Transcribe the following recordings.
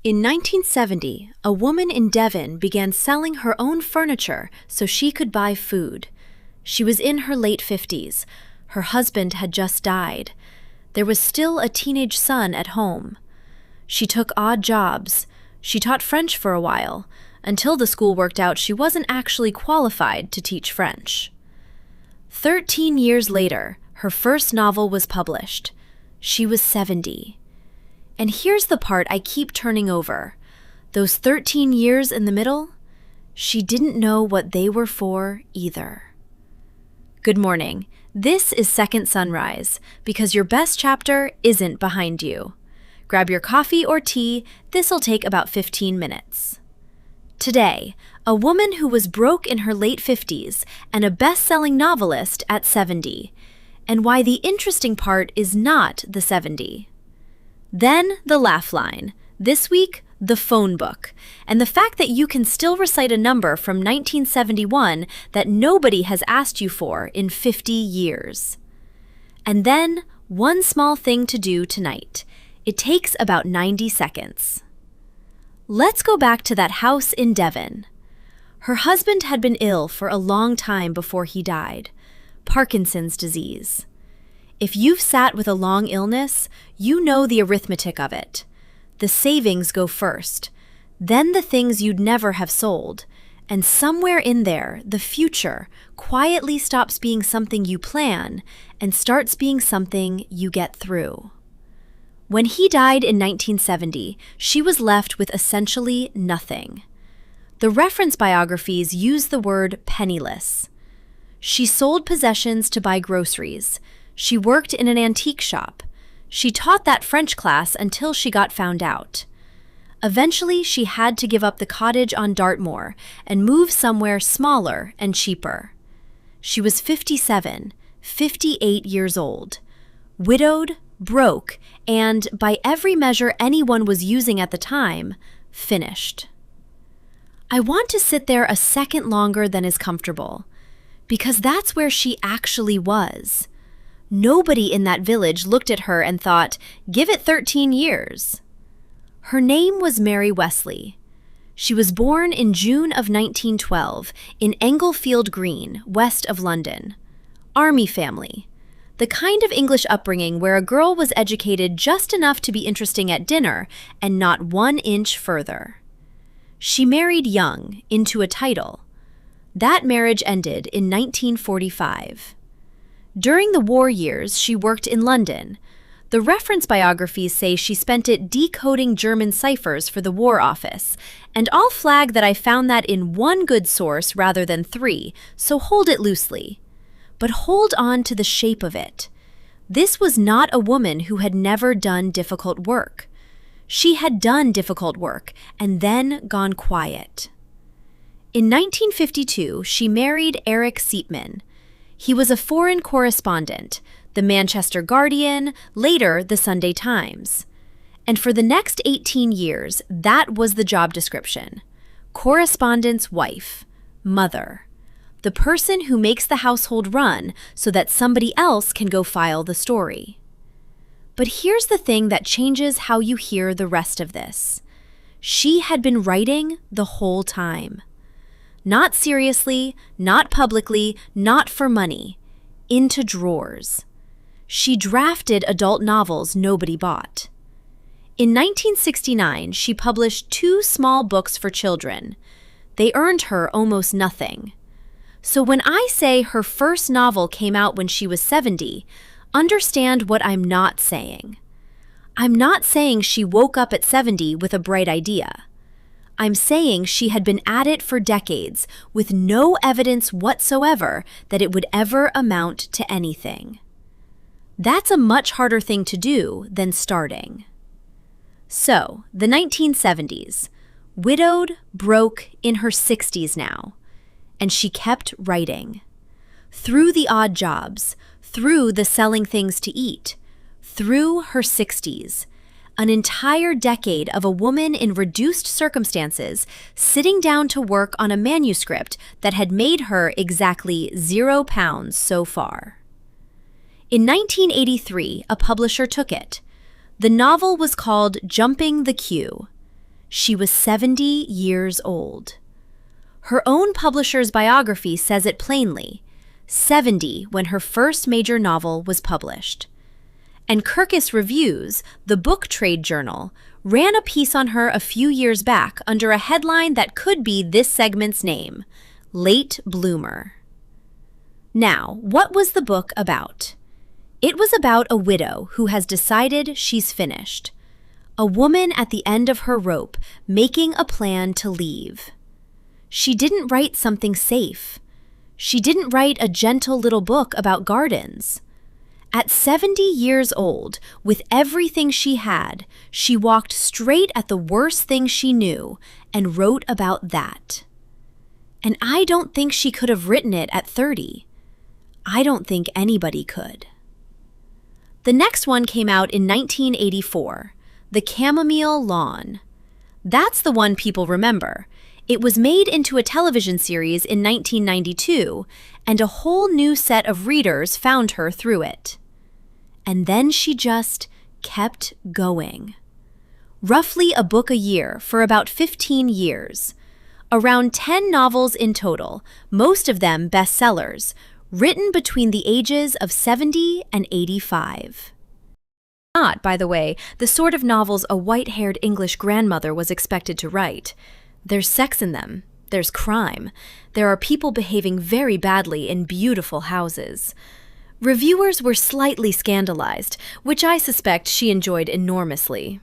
In 1970, a woman in Devon began selling her own furniture so she could buy food. She was in her late 50s. Her husband had just died. There was still a teenage son at home. She took odd jobs. She taught French for a while, until the school worked out she wasn't actually qualified to teach French. 13 years later, her first novel was published. She was 70. And here's the part I keep turning over. Those 13 years in the middle, she didn't know what they were for either. Good morning. This is Second Sunrise, because your best chapter isn't behind you. Grab your coffee or tea. This'll take about 15 minutes. Today, a woman who was broke in her late 50s and a best-selling novelist at 70. And why the interesting part is not the 70. Then the laugh line. This week, the phone book, and the fact that you can still recite a number from 1971 that nobody has asked you for in 50 years. And then, one small thing to do tonight. It takes about 90 seconds. Let's go back to that house in Devon. Her husband had been ill for a long time before he died. Parkinson's disease. If you've sat with a long illness, you know the arithmetic of it. The savings go first, then the things you'd never have sold, and somewhere in there, the future quietly stops being something you plan and starts being something you get through. When he died in 1970, she was left with essentially nothing. The reference biographies use the word penniless. She sold possessions to buy groceries. She worked in an antique shop. She taught that French class until she got found out. Eventually, she had to give up the cottage on Dartmoor and move somewhere smaller and cheaper. She was 57, 58 years old, widowed, broke, and, by every measure anyone was using at the time, finished. I want to sit there a second longer than is comfortable, because that's where she actually was. Nobody in that village looked at her and thought, give it 13 years. Her name was Mary Wesley. She was born in June of 1912 in Englefield Green, west of London. Army family. The kind of English upbringing where a girl was educated just enough to be interesting at dinner and not 1 inch further. She married young, into a title. That marriage ended in 1945. During the war years, she worked in London. The reference biographies say she spent it decoding German ciphers for the War Office, and I'll flag that I found that in one good source rather than 3, so hold it loosely. But hold on to the shape of it. This was not a woman who had never done difficult work. She had done difficult work and then gone quiet. In 1952, she married Eric Seepman. He was a foreign correspondent, the Manchester Guardian, later the Sunday Times. And for the next 18 years, that was the job description. Correspondent's wife, mother. The person who makes the household run so that somebody else can go file the story. But here's the thing that changes how you hear the rest of this. She had been writing the whole time. Not seriously, not publicly, not for money. Into drawers. She drafted adult novels nobody bought. In 1969, she published 2 small books for children. They earned her almost nothing. So when I say her first novel came out when she was 70, understand what I'm not saying. I'm not saying she woke up at 70 with a bright idea. I'm saying she had been at it for decades with no evidence whatsoever that it would ever amount to anything. That's a much harder thing to do than starting. So, the 1970s. Widowed, broke, in her 60s now. And she kept writing. Through the odd jobs, through the selling things to eat, through her 60s. An entire decade of a woman in reduced circumstances sitting down to work on a manuscript that had made her exactly £0 so far. In 1983, a publisher took it. The novel was called Jumping the Queue. She was 70 years old. Her own publisher's biography says it plainly, 70 when her first major novel was published. And Kirkus Reviews, the book trade journal, ran a piece on her a few years back under a headline that could be this segment's name, Late Bloomer. Now, what was the book about? It was about a widow who has decided she's finished. A woman at the end of her rope making a plan to leave. She didn't write something safe. She didn't write a gentle little book about gardens. At 70 years old, with everything she had, she walked straight at the worst thing she knew and wrote about that. And I don't think she could have written it at 30. I don't think anybody could. The next one came out in 1984, The Chamomile Lawn. That's the one people remember. It was made into a television series in 1992, and a whole new set of readers found her through it. And then she just kept going. Roughly a book a year for about 15 years. Around 10 novels in total, most of them bestsellers, written between the ages of 70 and 85. Not, by the way, the sort of novels a white-haired English grandmother was expected to write. There's sex in them. There's crime. There are people behaving very badly in beautiful houses. Reviewers were slightly scandalized, which I suspect she enjoyed enormously.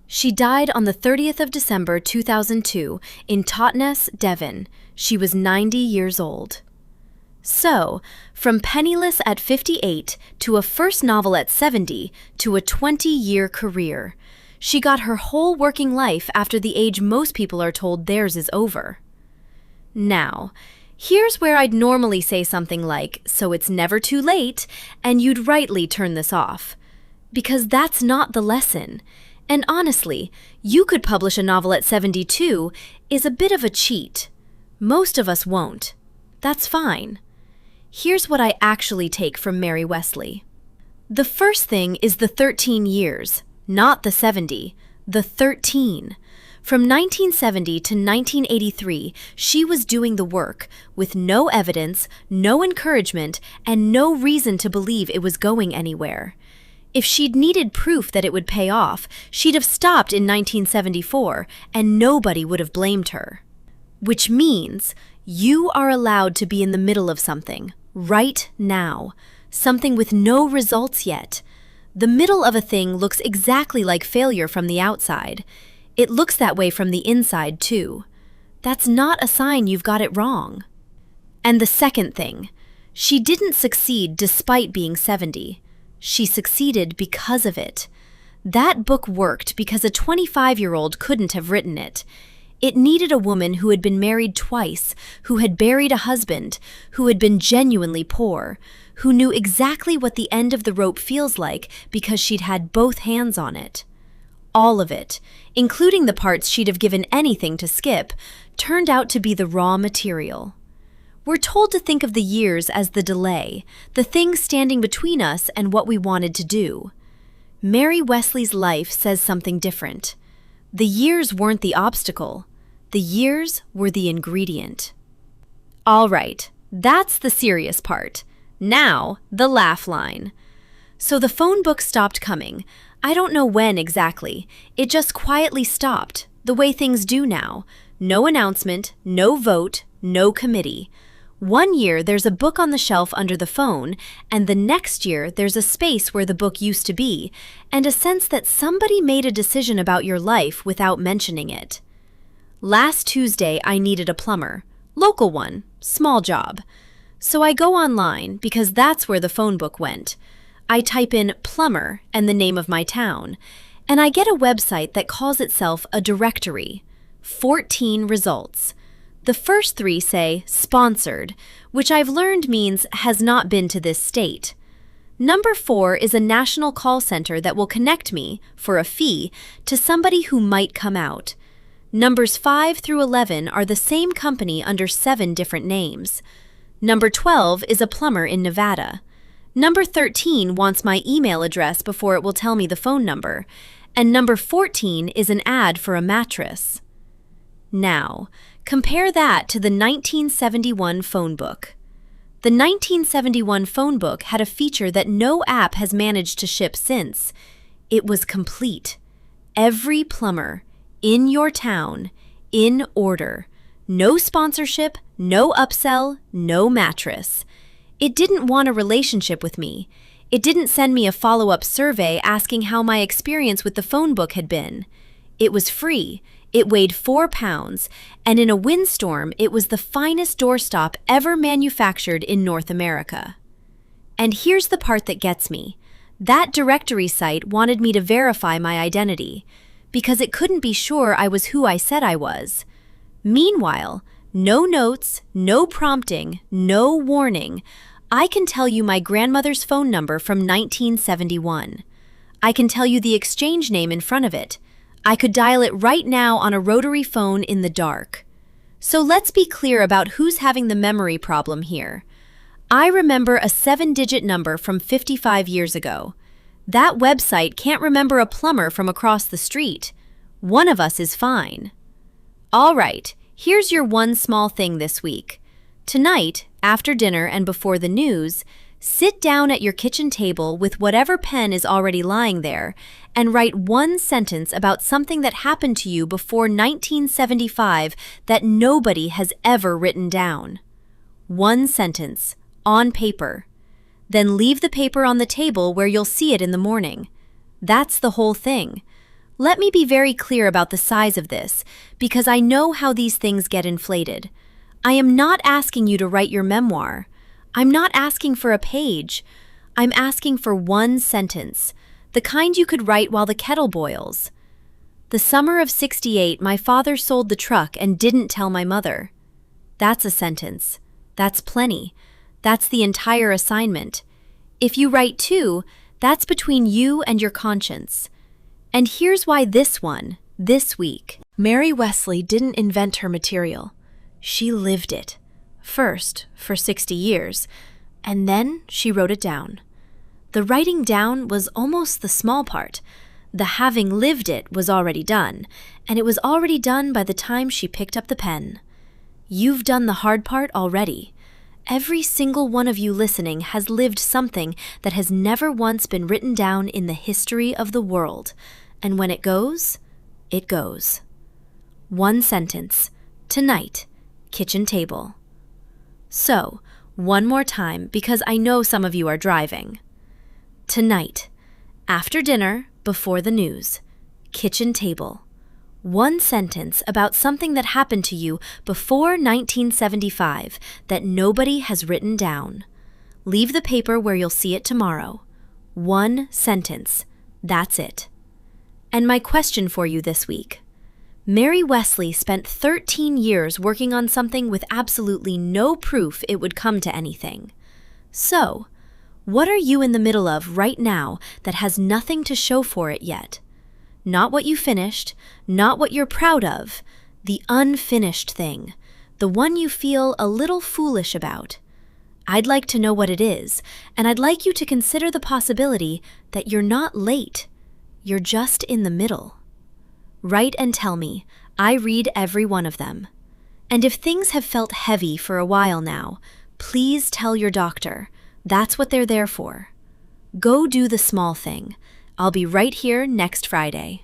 She died on the 30th of December 2002 in Totnes, Devon. She was 90 years old. So, from Penniless at 58 to a first novel at 70 to a 20-year career, she got her whole working life after the age most people are told theirs is over. Now, here's where I'd normally say something like, so it's never too late, and you'd rightly turn this off. Because that's not the lesson. And honestly, you could publish a novel at 72 is a bit of a cheat. Most of us won't. That's fine. Here's what I actually take from Mary Wesley. The first thing is the 13 years, not the 70, the 13. From 1970 to 1983, she was doing the work with no evidence, no encouragement, and no reason to believe it was going anywhere. If she'd needed proof that it would pay off, she'd have stopped in 1974, and nobody would have blamed her. Which means you are allowed to be in the middle of something, right now, something with no results yet. The middle of a thing looks exactly like failure from the outside. It looks that way from the inside, too. That's not a sign you've got it wrong. And the second thing, she didn't succeed despite being 70. She succeeded because of it. That book worked because a 25-year-old couldn't have written it. It needed a woman who had been married twice, who had buried a husband, who had been genuinely poor, who knew exactly what the end of the rope feels like because she'd had both hands on it. All of it, including the parts she'd have given anything to skip, turned out to be the raw material. We're told to think of the years as the delay, the thing standing between us and what we wanted to do. Mary Wesley's life says something different. The years weren't the obstacle. The years were the ingredient. All right, that's the serious part. Now, the laugh line. So the phone book stopped coming. I don't know when exactly. It just quietly stopped, the way things do now. No announcement, no vote, no committee. One year there's a book on the shelf under the phone, and the next year there's a space where the book used to be, and a sense that somebody made a decision about your life without mentioning it. Last Tuesday I needed a plumber. Local one, small job. So I go online because that's where the phone book went. I type in plumber and the name of my town, and I get a website that calls itself a directory. 14 results. The first 3 say sponsored, which I've learned means has not been to this state. Number 4 is a national call center that will connect me, for a fee, to somebody who might come out. Numbers 5 through 11 are the same company under 7 different names. Number 12 is a plumber in Nevada. Number 13 wants my email address before it will tell me the phone number. And number 14 is an ad for a mattress. Now, compare that to the 1971 phone book. The 1971 phone book had a feature that no app has managed to ship since. It was complete. Every plumber, in your town, in order. No sponsorship, no upsell, no mattress. It didn't want a relationship with me. It didn't send me a follow-up survey asking how my experience with the phone book had been. It was free. It weighed 4 pounds, and in a windstorm, it was the finest doorstop ever manufactured in North America. And here's the part that gets me. That directory site wanted me to verify my identity, because it couldn't be sure I was who I said I was. Meanwhile, no notes, no prompting, no warning. I can tell you my grandmother's phone number from 1971. I can tell you the exchange name in front of it. I could dial it right now on a rotary phone in the dark. So let's be clear about who's having the memory problem here. I remember a 7-digit number from 55 years ago. That website can't remember a plumber from across the street. One of us is fine. All right, here's your one small thing this week. Tonight, after dinner and before the news, sit down at your kitchen table with whatever pen is already lying there and write one sentence about something that happened to you before 1975 that nobody has ever written down. One sentence, on paper. Then leave the paper on the table where you'll see it in the morning. That's the whole thing. Let me be very clear about the size of this, because I know how these things get inflated. I am not asking you to write your memoir. I'm not asking for a page. I'm asking for one sentence, the kind you could write while the kettle boils. The summer of '68, my father sold the truck and didn't tell my mother. That's a sentence. That's plenty. That's the entire assignment. If you write two, that's between you and your conscience. And here's why this week. Mary Wesley didn't invent her material. She lived it. First, for 60 years, and then she wrote it down. The writing down was almost the small part. The having lived it was already done, and it was already done by the time she picked up the pen. You've done the hard part already. Every single one of you listening has lived something that has never once been written down in the history of the world. And when it goes, it goes. One sentence. Tonight, kitchen table. So, one more time, because I know some of you are driving. Tonight, after dinner, before the news, kitchen table. One sentence about something that happened to you before 1975 that nobody has written down. Leave the paper where you'll see it tomorrow. One sentence. That's it. And my question for you this week. Mary Wesley spent 13 years working on something with absolutely no proof it would come to anything. So, what are you in the middle of right now that has nothing to show for it yet? Not what you finished, not what you're proud of, the unfinished thing, the one you feel a little foolish about. I'd like to know what it is, and I'd like you to consider the possibility that you're not late, you're just in the middle. Write and tell me. I read every one of them. And if things have felt heavy for a while now, please tell your doctor. That's what they're there for. Go do the small thing. I'll be right here next Friday.